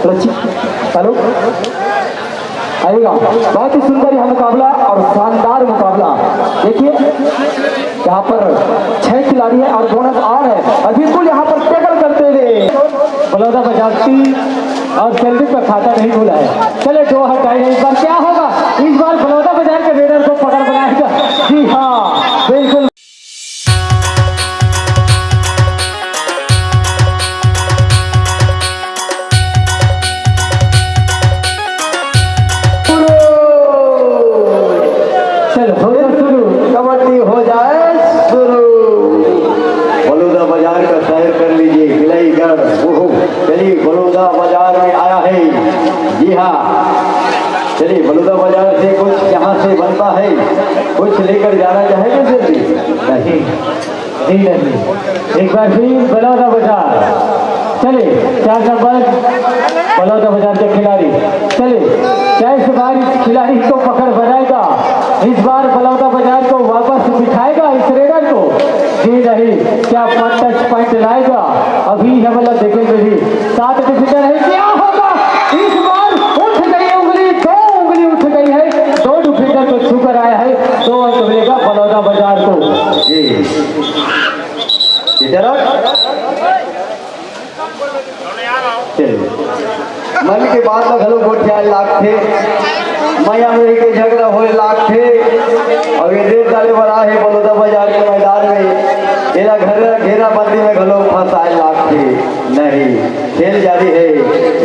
Hello आएगा। बहुत ही सुंदर यह मुकाबला और शानदार मुकाबला। देखिए यहाँ पर 6 खिलाड़ी है और बोनस और है और बिल्कुल यहाँ पर टैकल करते हुए बलौदा बजाती और सेल्फी का खाता नहीं भूला है। चले 2 हटाए। इस बार क्या होगा? इस बार बलौदा बाजार के रेडर को पकड़ बनाएगा। जी हाँ बिल्कुल। कबड्डी हो जाए शुरू। बलौदा बाजार का सैर कर लीजिए। गिलईगढ़ चलिए बलौदा बाजार में आया है। जी हाँ चलिए बलौदा बाजार से कुछ यहाँ से बनता है, कुछ लेकर जाना चाहेंगे जल्दी? नहीं एक बार फिर बलौदा बाजार। चले 4 नंबर बलौदा बाजार के खिलाड़ी। चले क्या इस बार इस खिलाड़ी को पकड़ बनाएगा? इस बार बलौदा बाजार को वापस बिठाएगा इस रेडर को? जी नहीं। क्या टच पॉइंट लाएगा? अभी हमला देखेंगे भी। 7 डिफिटर है। क्या होगा इस बार? उठ गई उंगली, 2 उंगली उठ गई है। 2 डिफिटर को छू कर आया है। 2 अंक मिलेगा बलौदा बाजार को। जी मन के बाद लगलो गोठिया लाख थे मैया में के झगड़ा हो लाख थे और ये रेत डाले वाला है बलौदा बाजार के मैदान में तेरा घर घेरा बंदी में घलो फंसाए लाख थे। नहीं, खेल जारी है।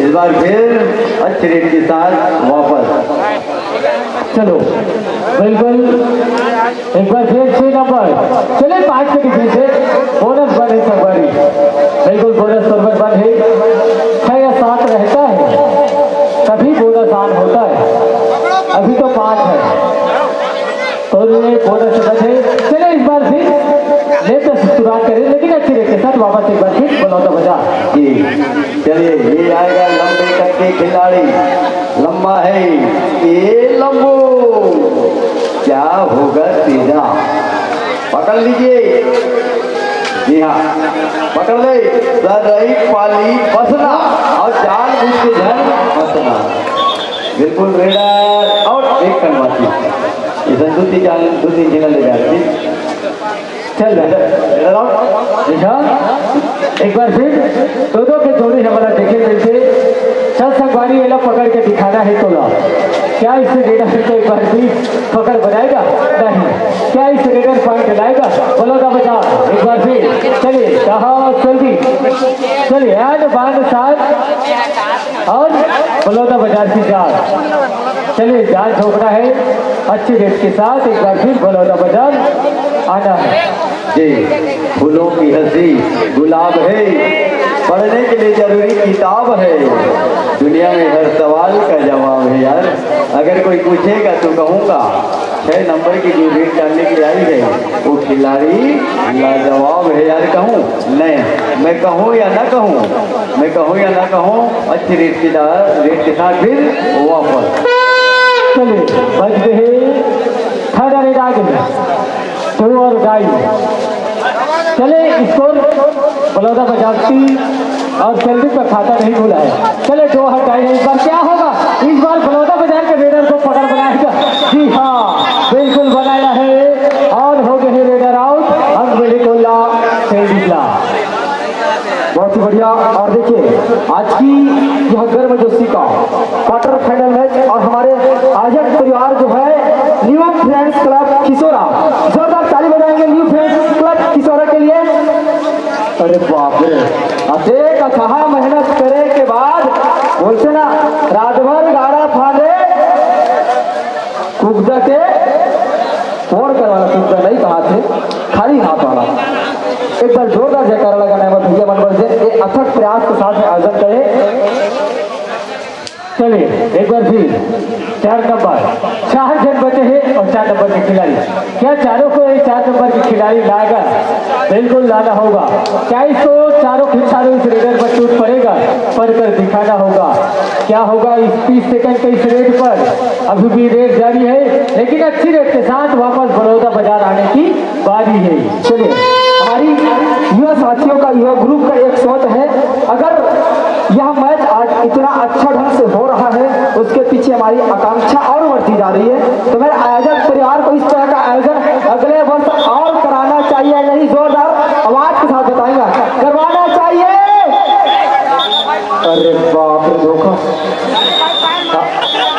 इस बार फिर अच्छे रेट के साथ वापस। चलो बिल्कुल एक बार फिर 6 नंबर। चले 5 के पीछे बोनस बन है सवारी। बिल्कुल बोनस सर्वर बन है। 6 या 7 रहता है तभी बोनस ऑन होता है। अभी तो 5 है तो ये बोनस बन है। चले इस बार फिर लेते शुरुआत करें लेकिन अच्छी रेट के साथ वापस एक बार फिर बलौदा बाजार। जी चलिए ये आएगा लंबे कद के खिलाड़ी। लंबा है ये लंबू। क्या होगा तेजा? पकड़ लीजिए। जी हाँ पकड़ ले। रही पाली फंसना और जान बुझ के धन फंसना। बिल्कुल रेडर और एक टन बाकी। इधर 2-3 जिला ले जा रही। चल रेडर आउट। एक बार फिर 2-2 के जोड़ी हमारा देखे मिलते। चल संगवारी वाला पकड़ के दिखाना है तो ला। क्या इस रेडर को एक बार भी पकड़ बनाएगा? नहीं। क्या इस रेडर पॉइंट लाएगा बलौदा बाजार? एक बार फिर चलिए कहा जल्दी चलिए आज बांध साथ और बलौदा बाजार की जाल। चलिए जाल ठोकना है अच्छी रेट के साथ। एक बार फिर बलौदा बाजार आना है। जी फूलों की हंसी गुलाब है, पढ़ने के लिए जरूरी किताब है। दुनिया में हर सवाल का जवाब है यार। अगर कोई पूछेगा तो कहूँगा 6 नंबर की जो रेट डालने के लिए आई है वो खिलाड़ी लाजवाब है यार। कहूँ नहीं, मैं कहूँ या ना कहूँ, मैं कहूँ या ना कहूँ। अच्छी रेट के साथ फिर वापस। चलिए बच गए 3rd रेट आ गई 2 और गाई। चले स्कोर बलौदा बजाती और सेल्फी का खाता नहीं भूला है। चले 2 हटाए। इस बार क्या होगा? इस बार बलौदा बाजार के रेडर को पकड़ बनाएगा। जी हाँ बिल्कुल बनाया है और हो गए हैं रेडर आउट। अब बिल्कुल्ला बहुत ही बढ़िया। और देखिए आज की यह गर्मजोशी का क्वार्टर फाइनल मैच और हमारे आजक परिवार जो है न्यू फ्रेंड्स क्लब खिसौरा। जोरदार ताली बजाएंगे न्यू फ्रेंड्स क्लब खिसौरा के लिए। अरे बाप रे, अतेक अच्छा मेहनत करे के बाद बोलते ना रात भर गाड़ा फाड़े कुगदा के फोड़ करवाना। कुगदा नहीं कहा थे, खाली हाथ वाला। एक बार जोरदार जयकारा लगाना है भैया मनोहर से। ये अथक प्रयास के साथ में आयोजन करें। चलिए एक बार फिर 4 नंबर। 4 जन बचे हैं और 4 नंबर के खिलाड़ी। क्या चारों को 4 नंबर के खिलाड़ी लाएगा? बिल्कुल लाना होगा। क्या इसको चारों इस रेडर पर टूट पड़ेगा? पढ़कर दिखाना होगा। क्या होगा इस 30 सेकंड के इस रेड पर? अभी भी रेड जारी है लेकिन अच्छी रेट के साथ वापस बलौदा बाजार आने की बारी है। चलिए हमारी युवा साथियों का युवा ग्रुप का एक सोच है, अगर यह मैच आज इतना अच्छा ढंग से हो रहा है, उसके पीछे हमारी आकांक्षा और बढ़ती जा रही है। तो मेरे आयोजक परिवार को इस तरह का आयोजन अगले वर्ष और कराना चाहिए, नहीं जोरदार आवाज के साथ बताएंगे, करवाना चाहिए। अरे बाप रे, धोखा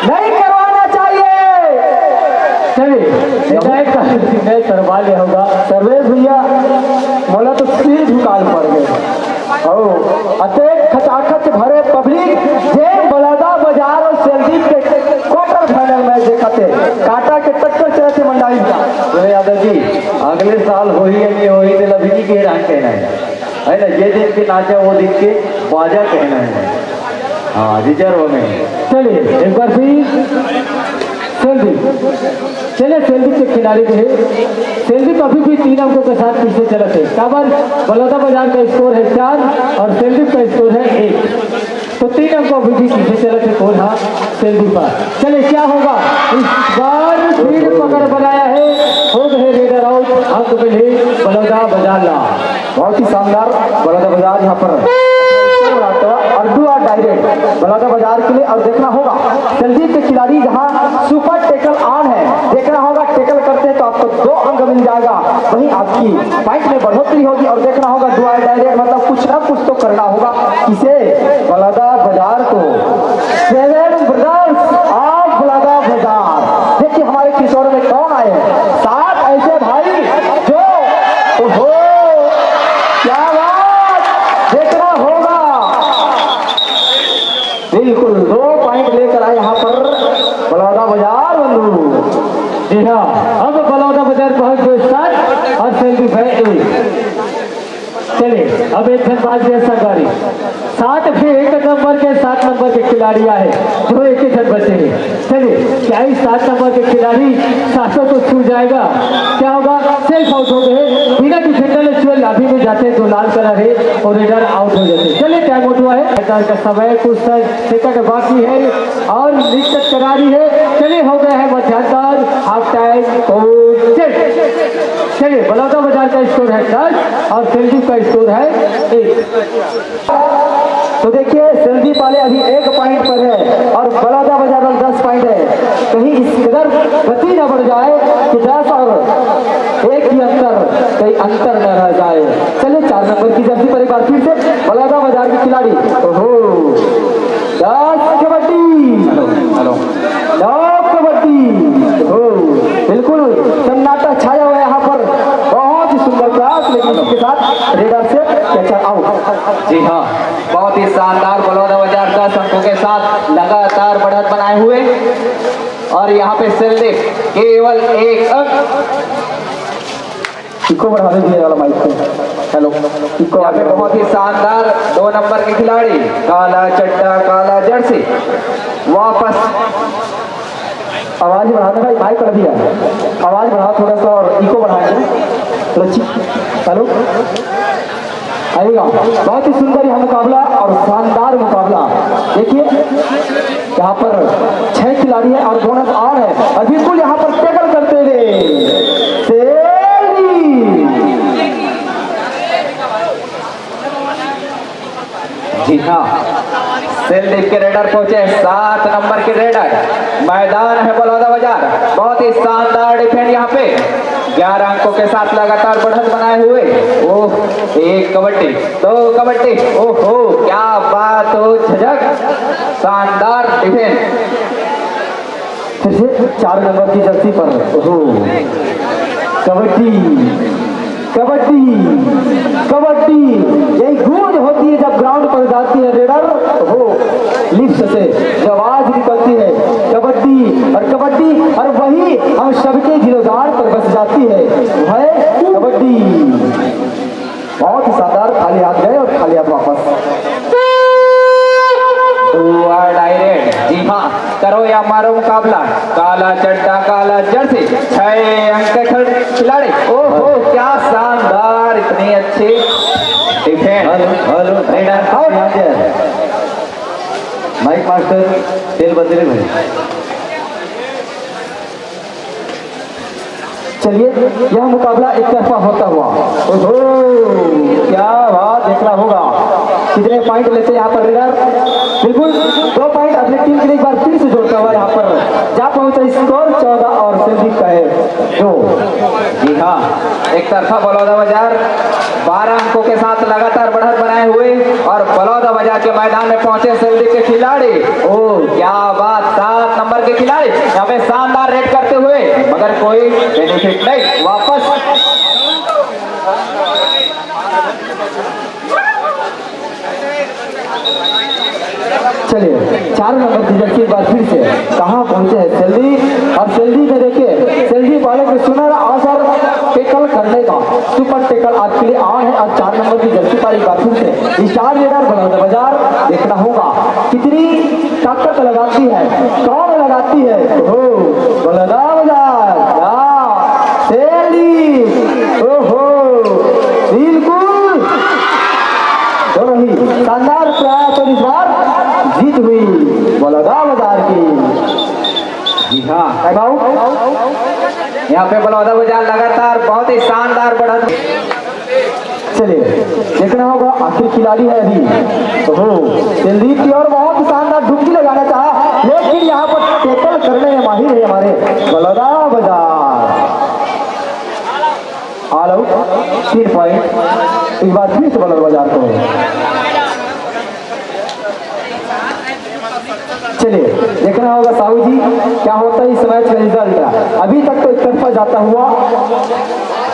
नहीं करवाना चाहिए। चलिए करवा लिया होगा सर्वेश भैया, बोला तो सिर झुकाल पड़ गए। अतेक खचाखच भरे पब्लिक जे बलौदा बाजार और सेल्दीप के क्वार्टर फाइनल मैच देखा थे, काटा के टक्कर चले थे मंडाई। तो यादव जी अगले साल हो ही नहीं हो ही अभी नहीं कह रहा कहना है ना, ये दिन के नाचा वो दिन के बाजा कहना है। हाँ रिजर्व में। चलिए एक बार फिर सेल्दीप, चलिए सेल्दीप के खिलाड़ी जो है, सेल्दीप अभी भी 3 अंकों के साथ पीछे चले थे। काबर बलौदा बाजार का स्कोर है 4 और सेल्दीप का स्कोर है 1, तो 3 अंकों अभी भी पीछे चले थे। कौन? हाँ सेल्दीप पर। चलिए क्या होगा इस बार, फिर पकड़ बनाया है, हो गए रेडर आउट, अंक मिले बलौदा बाजार ला। बहुत ही शानदार बलौदा बाजार यहाँ पर अर्दू और डायरेक्ट बलौदा बाजार के लिए। और देखना होगा सेल्दीप के खिलाड़ी जहां सुपर टेकल ऑन है, देखना होगा टेकल करते हैं तो आपको 2 अंक मिल जाएगा, वहीं आपकी पॉइंट में बढ़ोतरी होगी। और देखना होगा डुआ डायरेक्ट, मतलब कुछ ना कुछ तो करना होगा किसे, बलौदा बाजार को। 7 ब्रदर्स ऑफ बलौदा बाजार। देखिए हमारे किशोर में कौन आए हैं, 7 ऐसे भाई जो ओहो क्या बात, देखना होगा। बिल्कुल 2 पॉइंट लेकर आए यहाँ पर बलौदा बाजार बंधु। जी हाँ, अब बलौदा बाजार पहुंच गए 7 और सेल्दीप है 1। चलिए अब एक धनबाद जैसा गाड़ी 7 फिर 1 नंबर के 7 नंबर के खिलाड़ी आए जो एक ही धन बचे हैं। चलिए क्या इस 7 नंबर के खिलाड़ी 700 को छू जाएगा, क्या होगा? सेल्फ आउट हो गए, बिना डिफेंडर अभी में जाते हैं, जो लाल कलर है और रेडर आउट हो जाते हैं। चलिए टाइम आउट हुआ है, का समय कुछ सेकंड बाकी है और दिक्कत करारी है। चलिए हो गया है मध्यांतर, हाफ टाइम और चलिए बलौदा बाजार का स्कोर है 10 और सेल्दीप का स्कोर है 1। तो देखिए सेल्दीप वाले अभी 1 पॉइंट पर है और बलौदा बाजार वाले 10 पॉइंट है। कहीं इस कदर गति न बढ़ जाए कि 10 और 1 की अंतर, कहीं अंतर न रह जाए। चलिए 4 नंबर की जर्सी पर एक बार फिर से बलौदा बाजार के खिलाड़ी। ओहो 10 कबड्डी, हेलो 9 कबड्डी। हो बिल्कुल सन्नाटा छाया हुआ है यहाँ पर, बहुत ही सुंदर प्रयास, लेकिन इसके साथ रेडर से कैचर आउट। जी हाँ, बहुत ही शानदार बलौदा बाजार 10 अंकों के साथ लगातार बढ़त बनाए हुए और यहाँ पे सेल्दीप केवल 1 अंक। इको बढ़ा दीजिए वाला माइक को। हेलो इको यहाँ पे बहुत ही शानदार 2 नंबर के खिलाड़ी, काला चड्डा काला जर्सी, वापस आवाज बढ़ाने भाई, माइक कर दिया, आवाज बढ़ा थोड़ा सा और इको बढ़ाएंगे। हेलो आएगा। बहुत ही सुंदर यह मुकाबला और शानदार मुकाबला। देखिए यहाँ पर 6 खिलाड़ी है और बोनस और है और बिल्कुल यहाँ पर टैकल करते हुए जी हाँ, सेल्दीप के रेडर पहुंचे 7 नंबर के रेडर। मैदान है बलौदा बाजार, बहुत ही शानदार डिफेंड यहाँ पे 11 अंकों के साथ लगातार बढ़त बनाए हुए। ओह 1 कबड्डी, 2 कबड्डी, ओहो क्या बात हो, झझक शानदार डिफेंड। फिर से 4 नंबर की जर्सी पर ओहो कबड्डी कबड्डी कबड्डी, यही गूंज होती है जब ग्राउंड पर जाती है रेडर, हो लिफ्ट से जो आवाज निकलती है कबड्डी और कबड्डी, और वही हम सबके दिलोदार पर बस जाती है कबड्डी। बहुत ही शानदार, खाली हाथ गए और खाली हाथ वापस। डायरेक्ट, जी हाँ, करो या मारो मुकाबला, काला चड्डा काला जर्सी, 6 अंक के खिलाड़ी। ओहो क्या शानदार, इतनी अच्छी डिफेंस। माइक मास्टर तेल बदले भाई। चलिए यह मुकाबला एक तरफा होता हुआ, ओहो क्या बात, देखना होगा कितने पॉइंट लेते हैं यहाँ पर रेडर? बिल्कुल 2 पॉइंट अपनी टीम के लिए एक बार फिर से जोड़ता हुआ यहाँ पर जा पहुंचा। स्कोर 14 और संदीप का है 2। जी हाँ, एक तरफा बलौदा बाजार 12 अंकों के साथ लगातार बढ़त बनाए हुए और बलौदा बाजार के मैदान में पहुंचे सेल्डिक के खिलाड़ी। ओह क्या बात, 7 नंबर के खिलाड़ी यहाँ पे शानदार रेड करते हुए, मगर कोई बेनिफिट नहीं। वापस चलिए 4 नंबर की जर्सी एक बार फिर से कहाँ पहुंचे हैं सेल्दी। और सेल्दी में देखिए सेल्दी वाले को सुनहरा अवसर टेकल करने का, सुपर टेकल आपके लिए ऑन है। और 4 नंबर की जर्सी पर एक बार फिर से स्टार रेडर बलौदा बाजार देखना होगा कितनी ताकत लगाती है, कौन लगाती है। हो बलौदा बाजार सेल्दी, ओहो बिल्कुल दोनों ही शानदार प्रयास और इस बार जीत हुई बलौदा बाजार की। जी हाँ, टाइम आउट। यहाँ पे बलौदा बाजार लगातार बहुत ही शानदार बढ़त। चलिए देखना होगा आखिर खिलाड़ी है अभी तो हो दिलदीप की और बहुत शानदार डुबकी लगाना चाहा, लेकिन यहाँ पर टेकल करने में माहिर है हमारे बलौदा बाजार। ऑल आउट 3 पॉइंट एक बार फिर से बलौदा बाजार को। चलिए देखना होगा साहू जी क्या होता है इस मैच का रिजल्ट। अभी तक तो एक तरफा जाता हुआ।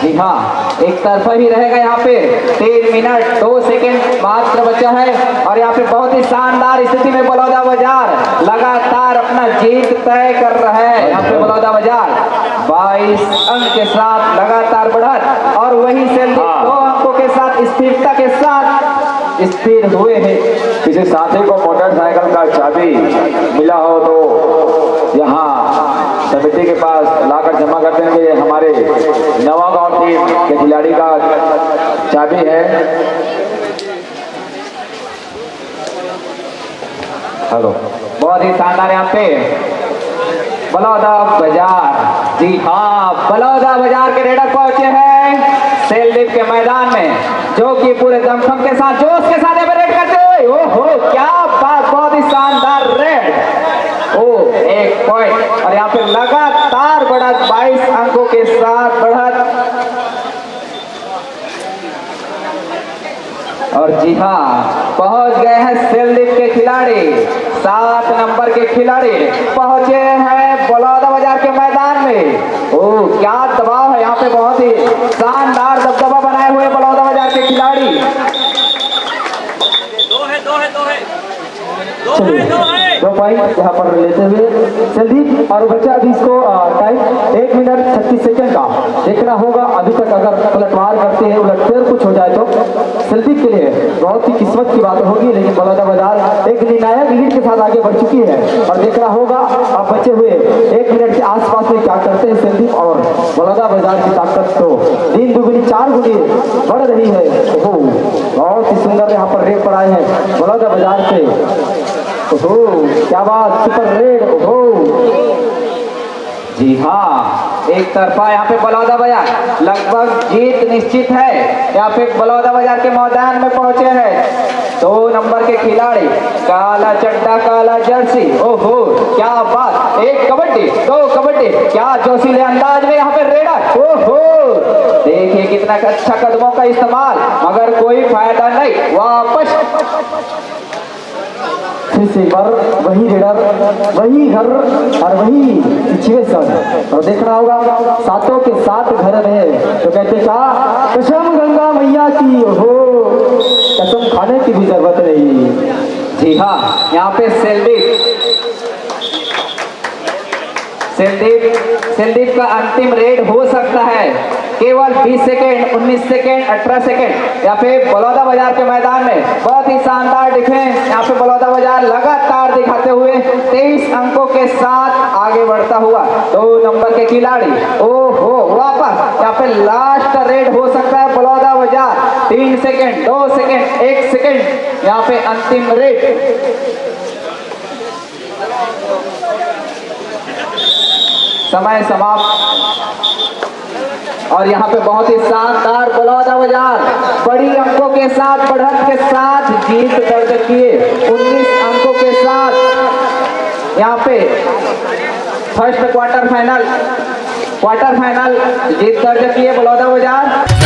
जी हाँ, एक तरफा ही रहेगा। यहाँ पे 3 मिनट 2 सेकेंड मात्र बचा है और यहाँ पे बहुत ही शानदार स्थिति में बलौदा बाजार लगातार अपना जीत तय कर रहा है। यहाँ पे बलौदा बाजार 22 अंक के साथ लगातार बढ़त और वही सेल्डिक 2 अंकों के साथ स्थिरता के साथ स्थिर हुए हैं। किसी साथी को मोटरसाइकिल का चाबी मिला हो तो यहाँ समिति के पास लाकर जमा कर देंगे। ये हमारे नवागांव टीम के खिलाड़ी का चाबी है। हेलो, बहुत ही शानदार यहाँ पे बलौदा बाजार। जी हाँ, बलौदा बाजार के रेडर पहुंचे हैं सेल्डिक के मैदान में, जो कि पूरे दमखम के साथ जोश के साथ यहाँ पे रेड करते हुए। ओहो क्या बात, बहुत ही शानदार रेड। ओ 1 पॉइंट और यहाँ पे लगातार बढ़त 22 अंकों के साथ बढ़त। और जी हाँ, पहुंच गए हैं सेल्डिक के खिलाड़ी, 7 नंबर के खिलाड़ी पहुंचे हैं बलौदा बाजार के मैदान में। ओह क्या दबाव है, यहाँ पे बहुत ही शानदार दबदबा बनाए हुए बलौदा बाजार के खिलाड़ी। चलिए 2 पॉइंट यहाँ पर लेते हुए संदीप और बच्चा अभी इसको टाइम 1 मिनट 36 सेकंड का देखना होगा। अभी तक अगर पलटवार करते हैं, उलटफेर कुछ हो जाए तो संदीप के लिए बहुत ही किस्मत की बात होगी। लेकिन बलौदा बाजार एक निर्णायक लीड के साथ आगे बढ़ चुकी है और देखना होगा अब बचे हुए 1 मिनट के आसपास में क्या करते हैं संदीप और बलौदा बाजार की ताकत तो 3 दुगुनी 4 गुनी बढ़ रही है। ओहो बहुत ही सुंदर यहाँ पर रेड पर आए हैं बलौदा बाजार से। ओहो क्या बात, सुपर रेड। ओहो जी हाँ, एक तरफा यहाँ पे बलौदा बाजार लगभग जीत निश्चित है। यहाँ पे बलौदा बाजार के मैदान में पहुंचे हैं 2 नंबर के खिलाड़ी, काला चड्डा काला जर्सी। ओहो क्या बात, 1 कबड्डी 2 कबड्डी, क्या जोशीले अंदाज में यहाँ पे रेडर। ओहो देखिए कितना अच्छा कदमों का इस्तेमाल, मगर कोई फायदा नहीं। वापस फिर से एक बार वही रेडर वही घर और वही सिचुएशन। और देखना होगा 7 के 7 घर में तो कहते क्या कसम गंगा मैया की, हो कसम खाने की भी जरूरत नहीं। जी हाँ, यहाँ पे सेल्डिक का अंतिम रेड हो सकता है। केवल 20 सेकेंड 19 सेकेंड 18 सेकेंड यहाँ पे बलौदा बाजार के मैदान में बहुत ही शानदार डिफेंस यहाँ पे बलौदा बाजार लगातार दिखाते हुए 23 अंकों के साथ आगे बढ़ता हुआ 2 नंबर के खिलाड़ी। ओहो वापस यहाँ पे लास्ट रेड हो सकता है बलौदा बाजार। 3 सेकेंड 2 सेकेंड 1 सेकेंड यहाँ पे अंतिम रेड। समय समाप्त। और यहाँ पे बहुत ही शानदार बलौदा बाजार बड़ी अंकों के साथ बढ़त के साथ जीत दर्ज किए 19 अंकों के साथ यहाँ पे फर्स्ट क्वार्टर फाइनल जीत दर्ज किए बलौदा बाजार।